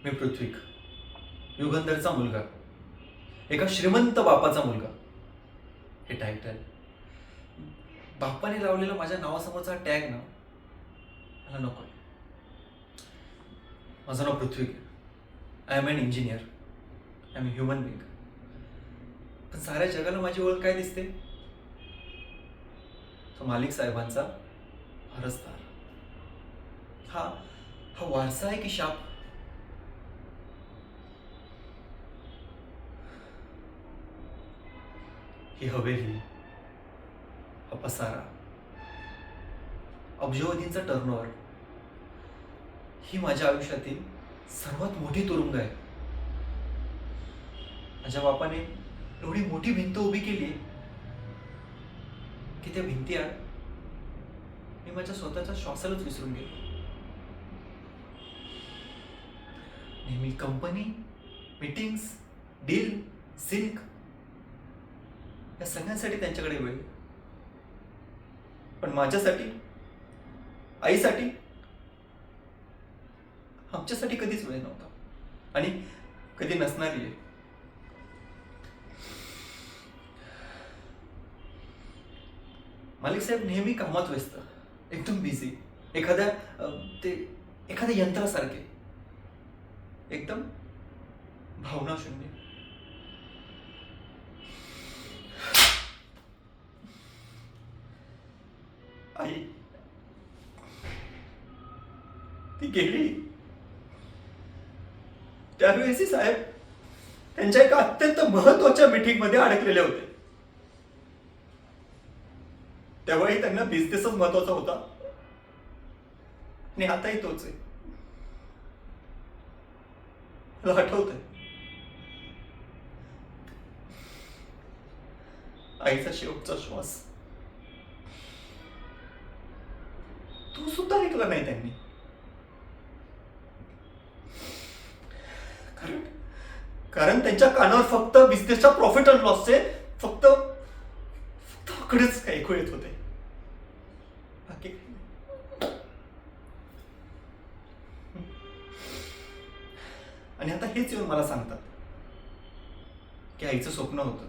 मी पृथ्वीक, युगंधरचा मुलगा, एका श्रीमंत बापाचा मुलगा. हे टायटल, बापाने लावलेला माझ्या नावासमोरचा टॅग ना मला नकोय. माझं नाव Prithvik. I am an engineer. I am human being. पण साऱ्या जगाला माझी ओळख काय दिसते? तो मालिक साहेबांचा वारसदार. हा हा वारसा आहे की शाप? ही हवेली, हा पसारा, अब्जवधींचा टर्नओव्हर, ही माझ्या आयुष्यातील सर्वात मोठी तुरुंग आहे. माझ्या बापाने एवढी मोठी भिंत उभी केली की त्या भिंतीआड मी माझ्या स्वतःच्या श्वासालाच विसरून गेलो. नेहमी कंपनी, मीटिंग्स, डील, सिल्क या सगळ्यांसाठी त्यांच्याकडे वेळ, पण माझ्यासाठी, आईसाठी, आमच्यासाठी कधीच वेळ नव्हता आणि कधी नसणारी आहे. मालिक साहेब नेहमी कामात व्यस्त, एकदम बिझी, एखाद्या यंत्रासारखे, एकदम भावना शून्य. आई ती गेली त्यावेळेस साहेब त्यांच्या एका अत्यंत महत्वाच्या मीटिंग मध्ये अडकलेले होते. तेव्हाही त्यांना बिझनेसच महत्वाचा होता आणि आताही तोच आहे. मला आठवतंय आईचा शेवटचा श्वास तो सुद्धा ऐकला नाही त्यांनी. कारण त्यांच्या कानावर फक्त बिझनेसच्या प्रॉफिट अँड लॉसचे फक्त आकडेच ऐकू येत होते, बाकी काही नाही. आणि आता हेच येऊन मला सांगतात की आईचं स्वप्न होतं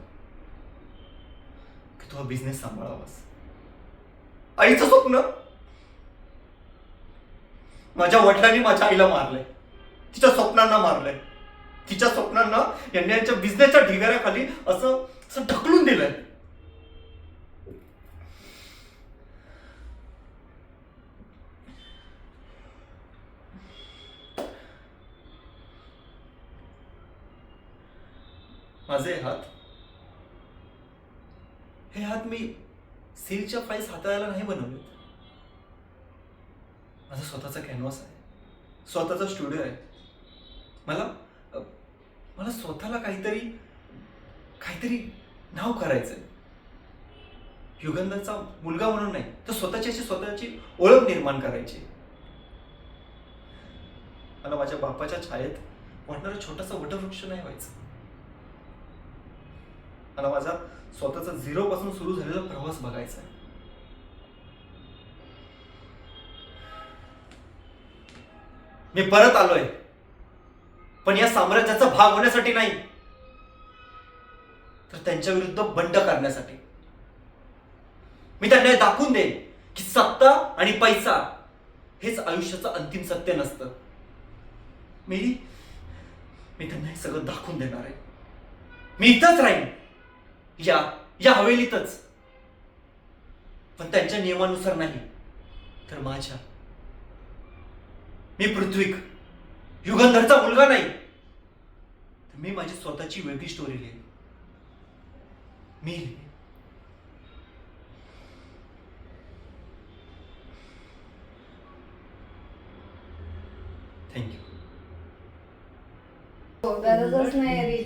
की तू हा बिझनेस सांभाळावास. आईचं स्वप्न? माझ्या वडिलांनी माझ्या आईला मारलंय, तिच्या स्वप्नांना मारलंय, तिच्या स्वप्नांना यांच्या बिझनेसच्या ढिगाऱ्याखाली असं ढकलून दिलंय. माझे हे हात मी सेलच्या फाईल्स हाताळायला नाही बनवले. माझा स्वतःचा कॅनव्हास आहे, स्वतःचा स्टुडिओ आहे. मला स्वतःला काहीतरी नाव करायचंय. युगंधरचा मुलगा म्हणून नाही, तर स्वतःची ओळख निर्माण करायची. मला माझ्या बापाच्या छायेत वाटणारा छोटासा वटवृक्ष नाही व्हायचं. मला माझा स्वतःचा झिरो पासून सुरू झालेला प्रवास बघायचा आहे. मी परत आलोय, पण या साम्राज्याचा भाग होण्यासाठी नाही, तर त्यांच्या विरुद्ध बंड करण्यासाठी. मी त्यांना दाखवून देईन की सत्ता आणि पैसा हेच आयुष्याचं अंतिम सत्य नसतं. मी त्यांना हे सगळं दाखवून देणार आहे. मी इथंच राहीन, या हवेलीतच, पण त्यांच्या नियमानुसार नाही, तर माझ्या. मी पृथ्वीक, युगंधरचा मुलगा नाही, तर मी माझी स्वतःची वेगळी स्टोरी लिहिली. मी थँक्यू. गरजच नाही.